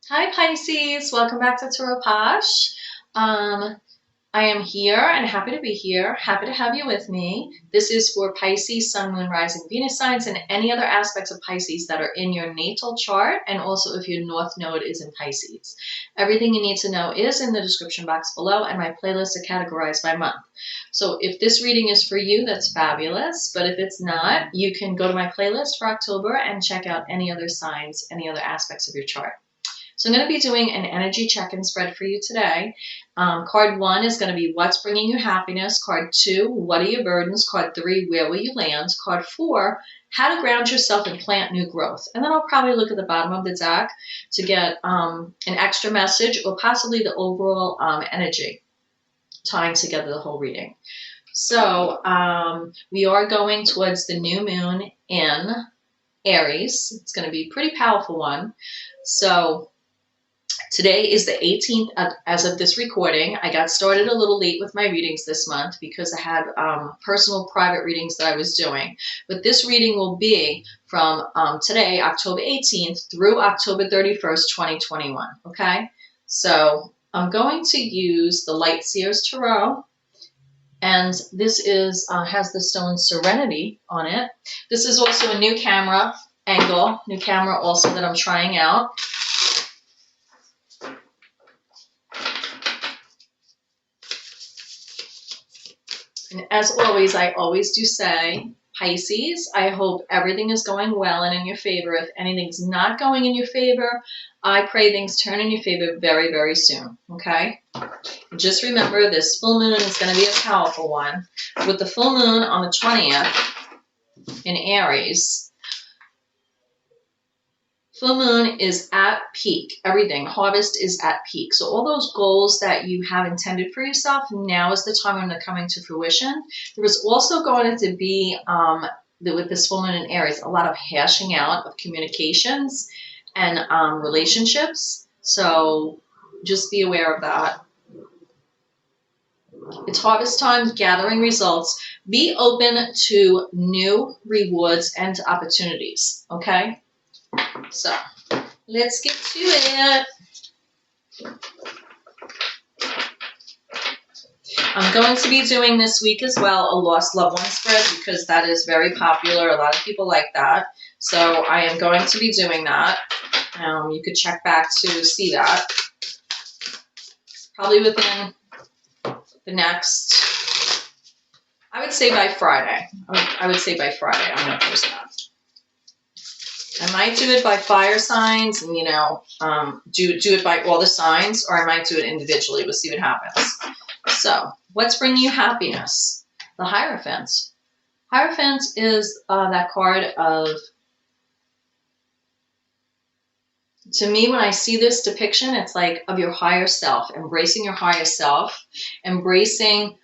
Hi Pisces, welcome back to Tarot POSH. I am here and happy to be here. Happy to have you with me. This is for Pisces, Sun, Moon, Rising, Venus signs, and any other aspects of Pisces that are in your natal chart, and also if your North Node is in Pisces. Everything you need to know is in the description box below, and my playlists are categorized by month. So if this reading is for you, that's fabulous. But if it's not, you can go to my playlist for October and check out any other signs, any other aspects of your chart. So I'm going to be doing an energy check-in spread for you today. Card 1 is going to be what's bringing you happiness. Card 2, what are your burdens? Card 3, where will you land? Card 4, how to ground yourself and plant new growth. And then I'll probably look at the bottom of the deck to get an extra message or possibly the overall energy tying together the whole reading. So we are going towards the new moon in Aries. It's going to be a pretty powerful one. So today is the 18th as of this recording. I got started a little late with my readings this month because I had personal private readings that I was doing. But this reading will be from today, October 18th, through October 31st, 2021. Okay? So I'm going to use the Light Seers Tarot. And this is has the stone Serenity on it. This is also a new camera angle, new camera also that I'm trying out. And as always, I always do say, Pisces, I hope everything is going well and in your favor. If anything's not going in your favor, I pray things turn in your favor very, very soon, okay? Just remember, this full moon is going to be a powerful one. With the full moon on the 20th in Aries, full moon is at peak. Everything, harvest is at peak. So all those goals that you have intended for yourself, now is the time when they're coming to fruition. There is also going to be, with this full moon in Aries, a lot of hashing out of communications and relationships. So just be aware of that. It's harvest time, gathering results. Be open to new rewards and opportunities, okay? So, let's get to it. I'm going to be doing this week as well a lost loved one spread because that is very popular. A lot of people like that. So I am going to be doing that. You could check back to see that. Probably within the next, I would say by Friday. I would say by Friday I'm going to post that. I might do it by fire signs and, do it by all the signs, or I might do it individually. We'll see what happens. So, what's bringing you happiness? The Hierophant. Hierophant is that card of, to me, when I see this depiction, it's like of your higher self, embracing your higher self, embracing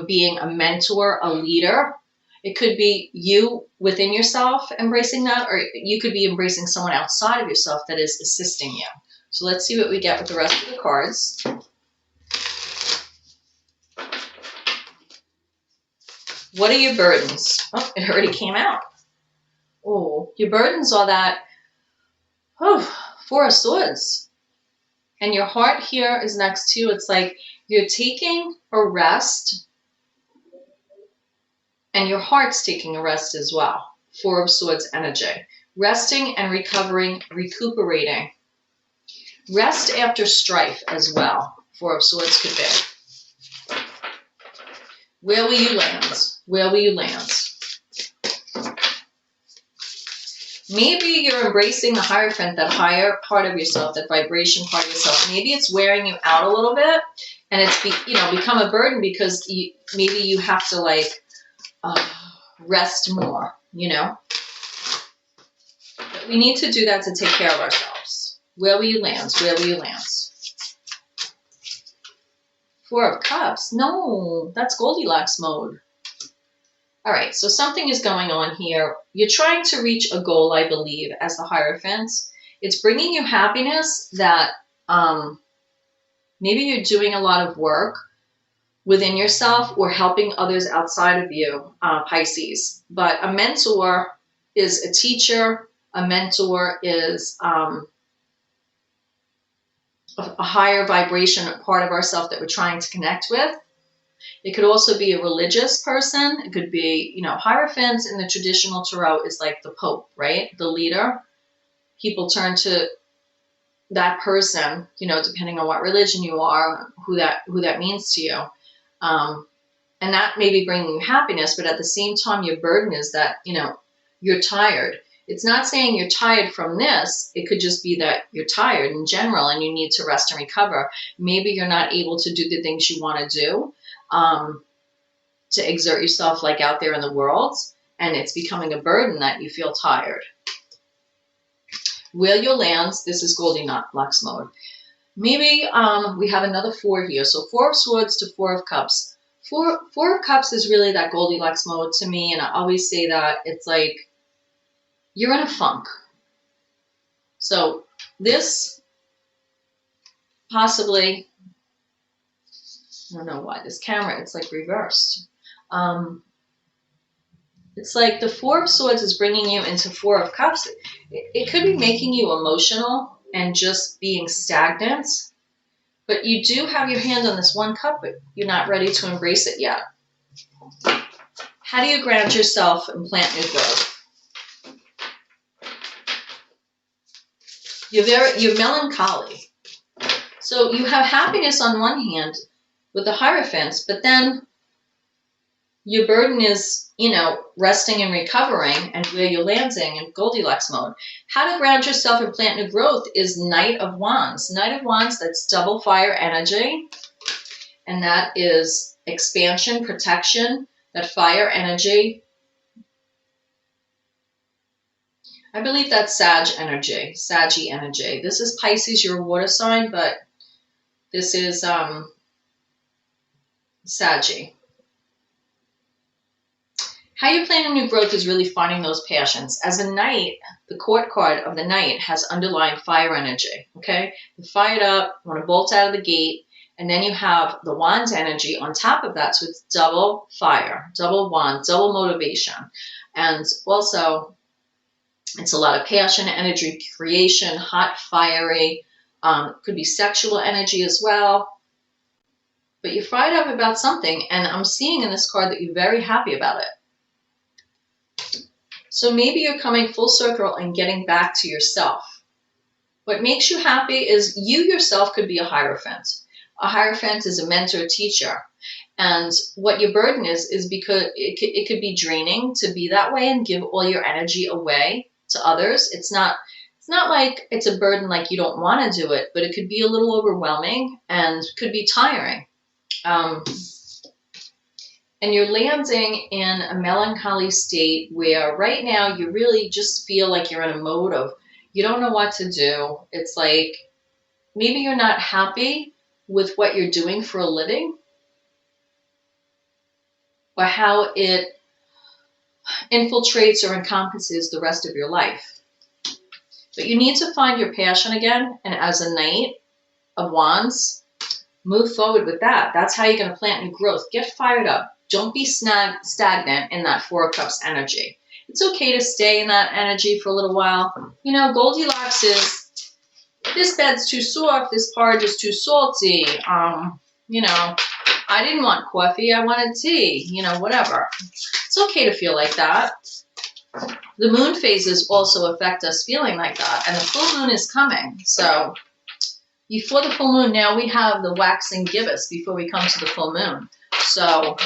being a mentor, a leader. It could be you within yourself embracing that, or you could be embracing someone outside of yourself that is assisting you. So let's see what we get with the rest of the cards. What are your burdens? Oh, it already came out. Oh, your burdens are that, Four of Swords. And your heart here is next to you. It's like you're taking a rest. And your heart's taking a rest as well. Four of Swords energy. Resting and recovering, recuperating. Rest after strife as well. Four of Swords could be. Where will you land? Where will you land? Maybe you're embracing the Hierophant, that higher part of yourself, that vibration part of yourself. Maybe it's wearing you out a little bit. And it's become a burden because maybe you have to rest more, But we need to do that to take care of ourselves. Where will you land? Where will you land? Four of Cups. No, that's Goldilocks mode. All right, so something is going on here. You're trying to reach a goal, I believe, as the Hierophant. It's bringing you happiness that maybe you're doing a lot of work within yourself or helping others outside of you, Pisces. But a mentor is a teacher. A mentor is a higher vibration part of ourselves that we're trying to connect with. It could also be a religious person. It could be, you know, Hierophant in the traditional tarot is like the Pope, right? The leader. People turn to that person, you know, depending on what religion you are, who that means to you. And that may be bringing you happiness, but at the same time, your burden is that, you know, you're tired. It's not saying you're tired from this. It could just be that you're tired in general and you need to rest and recover. Maybe you're not able to do the things you want to do, to exert yourself like out there in the world, and it's becoming a burden that you feel tired. Where your lands, this is Goldilocks mode. Maybe we have another 4 here. So 4 of Swords to 4 of Cups. Four of Cups is really that Goldilocks mode to me, and I always say that it's like you're in a funk. So this possibly, I don't know why this camera, it's like reversed. It's like the 4 of Swords is bringing you into 4 of Cups. It could be making you emotional and just being stagnant. But you do have your hand on this 1 cup, but you're not ready to embrace it yet. How do you ground yourself and plant new growth? You're melancholy. So you have happiness on one hand with the Hierophant, but then your burden is, you know, resting and recovering, and where you're landing in Goldilocks mode. How to ground yourself and plant new growth is Knight of Wands. Knight of Wands, that's double fire energy. And that is expansion, protection, that fire energy. I believe that's Sag energy, Saggy energy. This is Pisces, you're a water sign, but this is Saggy. How you plan a new growth is really finding those passions. As a Knight, the Court card of the Knight has underlying fire energy, okay? You're fired up, you want to bolt out of the gate, and then you have the Wands energy on top of that, so it's double fire, double wand, double motivation. And also, it's a lot of passion, energy, creation, hot, fiery, could be sexual energy as well. But you're fired up about something, and I'm seeing in this card that you're very happy about it. So maybe you're coming full circle and getting back to yourself. What makes you happy is you yourself could be a Hierophant. A Hierophant is a mentor, teacher. And what your burden is because it could be draining to be that way and give all your energy away to others. It's not like it's a burden like you don't want to do it, but it could be a little overwhelming and could be tiring. And you're landing in a melancholy state where right now you really just feel like you're in a mode of you don't know what to do. It's like maybe you're not happy with what you're doing for a living or how it infiltrates or encompasses the rest of your life. But you need to find your passion again, and as a Knight of Wands, move forward with that. That's how you're going to plant new growth. Get fired up. Don't be stagnant in that 4 of Cups energy. It's okay to stay in that energy for a little while. You know, Goldilocks is, this bed's too soft, this porridge is too salty. You know, I didn't want coffee, I wanted tea, you know, whatever. It's okay to feel like that. The moon phases also affect us feeling like that, and the full moon is coming. So before the full moon, now we have the waxing gibbous before we come to the full moon. So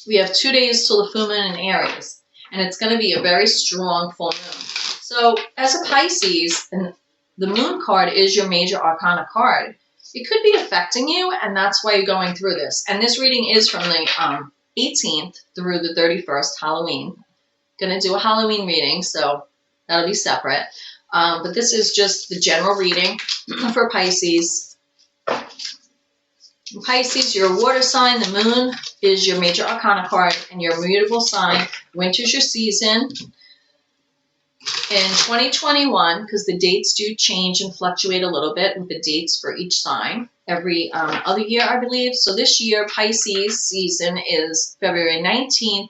we have 2 days till the full moon in Aries, and it's going to be a very strong full moon. So as a Pisces, and the moon card is your major arcana card, it could be affecting you, and that's why you're going through this. And this reading is from the 18th through the 31st, Halloween. Going to do a Halloween reading, so that'll be separate. But this is just the general reading for Pisces. Pisces, you're a water sign. The moon is your major arcana card, and you're a mutable sign. Winter's your season. In 2021, because the dates do change and fluctuate a little bit with the dates for each sign every other year, I believe. So this year, Pisces season is February 19th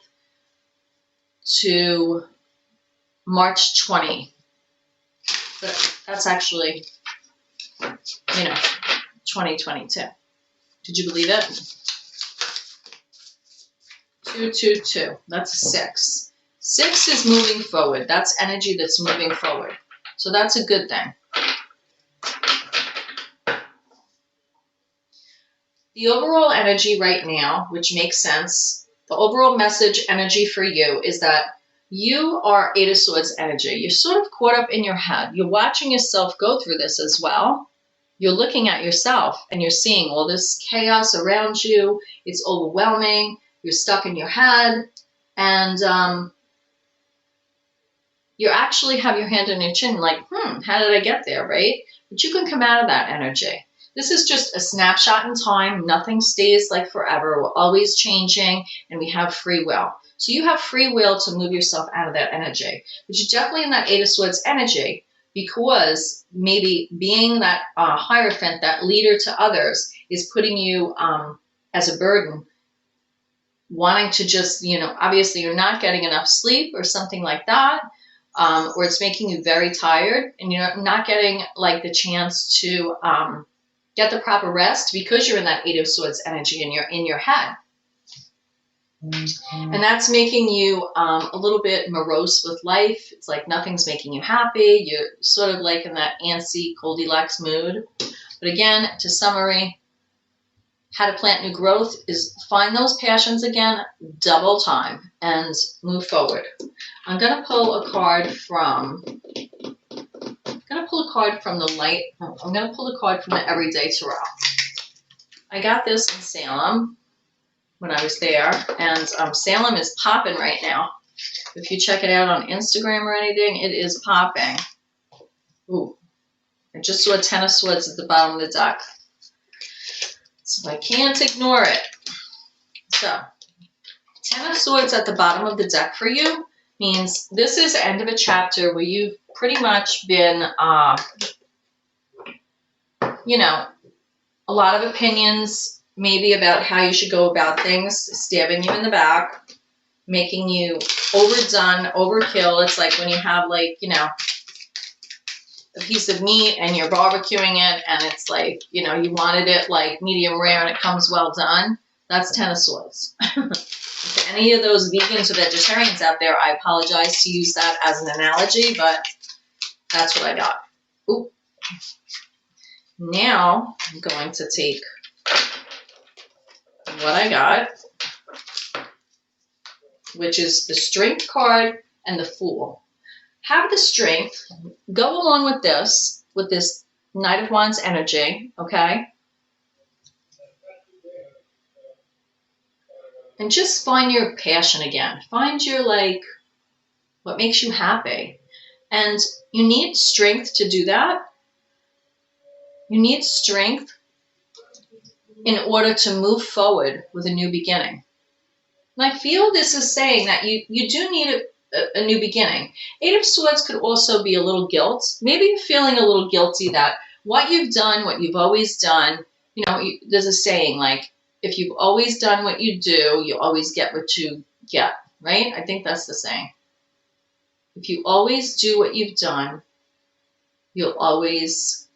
to March 20. That's actually you know, 2022. Did you believe it? 222. That's a 6. 6 is moving forward. That's energy that's moving forward. So that's a good thing. The overall energy right now, which makes sense, the overall message energy for you is that you are 8 of Swords energy. You're sort of caught up in your head. You're watching yourself go through this as well. You're looking at yourself and you're seeing all this chaos around you. It's overwhelming. You're stuck in your head. And you actually have your hand on your chin like, how did I get there, right? But you can come out of that energy. This is just a snapshot in time. Nothing stays like forever. We're always changing and we have free will. So you have free will to move yourself out of that energy. But you're definitely in that 8 of Swords energy because maybe being that Hierophant, that leader to others, is putting you as a burden, wanting to just, obviously you're not getting enough sleep or something like that, or it's making you very tired and you're not getting like the chance to get the proper rest because you're in that 8 of Swords energy and you're in your head. And that's making you a little bit morose with life. It's like nothing's making you happy. You're sort of like in that antsy Goldilocks mood. But again, to summary, how to plant new growth is find those passions again, double time, and move forward. I'm going to pull a card from the light. I'm going to pull a card from the Everyday Tarot. I got this in Salem when I was there, and Salem is popping right now. If you check it out on Instagram or anything, it is popping. Ooh, I just saw a 10 of Swords at the bottom of the deck, so I can't ignore it. So, 10 of Swords at the bottom of the deck for you means this is the end of a chapter where you've pretty much been, a lot of opinions maybe about how you should go about things, stabbing you in the back, making you overdone, overkill. It's like when you have a piece of meat and you're barbecuing it and it's like, you wanted it like medium rare and it comes well done. That's 10 of Swords. To any of those vegans or vegetarians out there, I apologize to use that as an analogy, but that's what I got. Ooh. Now I'm going to take what I got, which is the Strength card and the Fool. Have the strength, go along with this Knight of Wands energy, okay? And just find your passion again. Find your, what makes you happy. And you need strength to do that. You need strength in order to move forward with a new beginning. And I feel this is saying that you do need a new beginning. 8 of Swords could also be a little guilt. Maybe you're feeling a little guilty that what you've done, what you've always done, there's a saying like, if you've always done what you do, you always get what you get, right? I think that's the saying. If you always do what you've done, you'll always,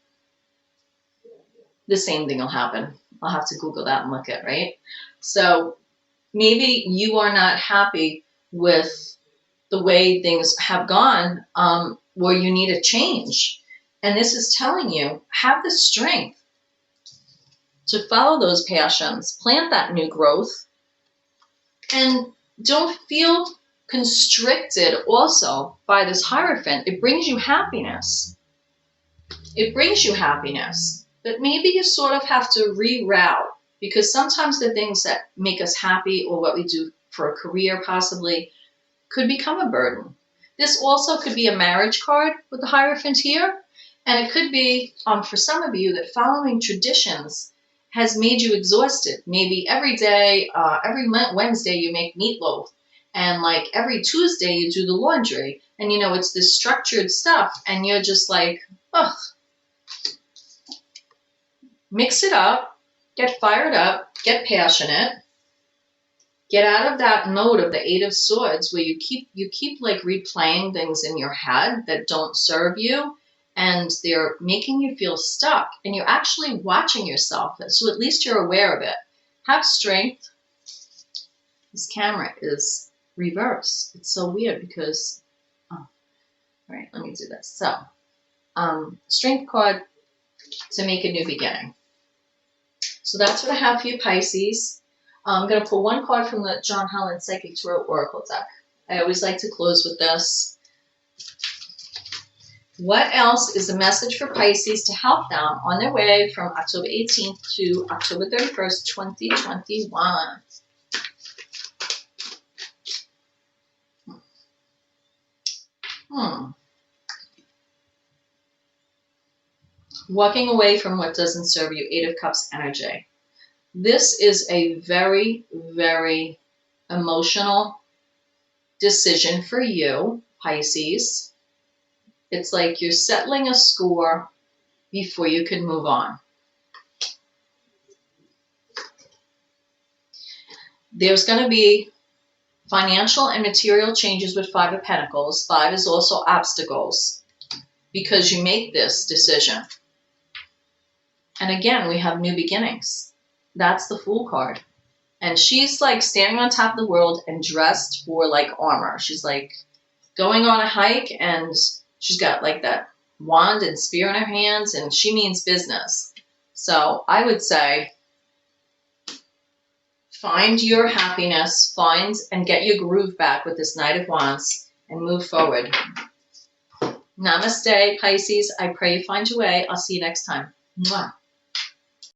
the same thing will happen. I'll have to Google that and look at, right? So maybe you are not happy with the way things have gone, where you need a change. And this is telling you, have the strength to follow those passions, plant that new growth, and don't feel constricted also by this Hierophant. It brings you happiness. It brings you happiness. But maybe you sort of have to reroute, because sometimes the things that make us happy or what we do for a career possibly could become a burden. This also could be a marriage card with the Hierophant here. And it could be, for some of you, that following traditions has made you exhausted. Maybe every day, every Wednesday you make meatloaf. And like every Tuesday you do the laundry. And it's this structured stuff. And you're just like, ugh. Mix it up. Get fired up. Get passionate. Get out of that mode of the 8 of Swords where you keep like replaying things in your head that don't serve you. and they're making you feel stuck, and you're actually watching yourself, so at least you're aware of it. Have strength. This camera is reverse. It's so weird because, oh, all right, let me do this. So, strength card to make a new beginning. So that's what I have for you, Pisces. I'm going to pull one card from the John Holland Psychic Tarot Oracle deck. I always like to close with this. What else is the message for Pisces to help them on their way from October 18th to October 31st, 2021? Walking away from what doesn't serve you, Eight of Cups energy. This is a very, very emotional decision for you, Pisces. It's like you're settling a score before you can move on. There's going to be financial and material changes with Five of Pentacles. Five is also obstacles because you make this decision. And again, we have new beginnings. That's the Fool card. And she's like standing on top of the world and dressed for like armor. She's like going on a hike and she's got like that wand and spear in her hands and she means business. So I would say find your happiness, find and get your groove back with this Knight of Wands and move forward. Namaste, Pisces. I pray you find your way. I'll see you next time. Mwah.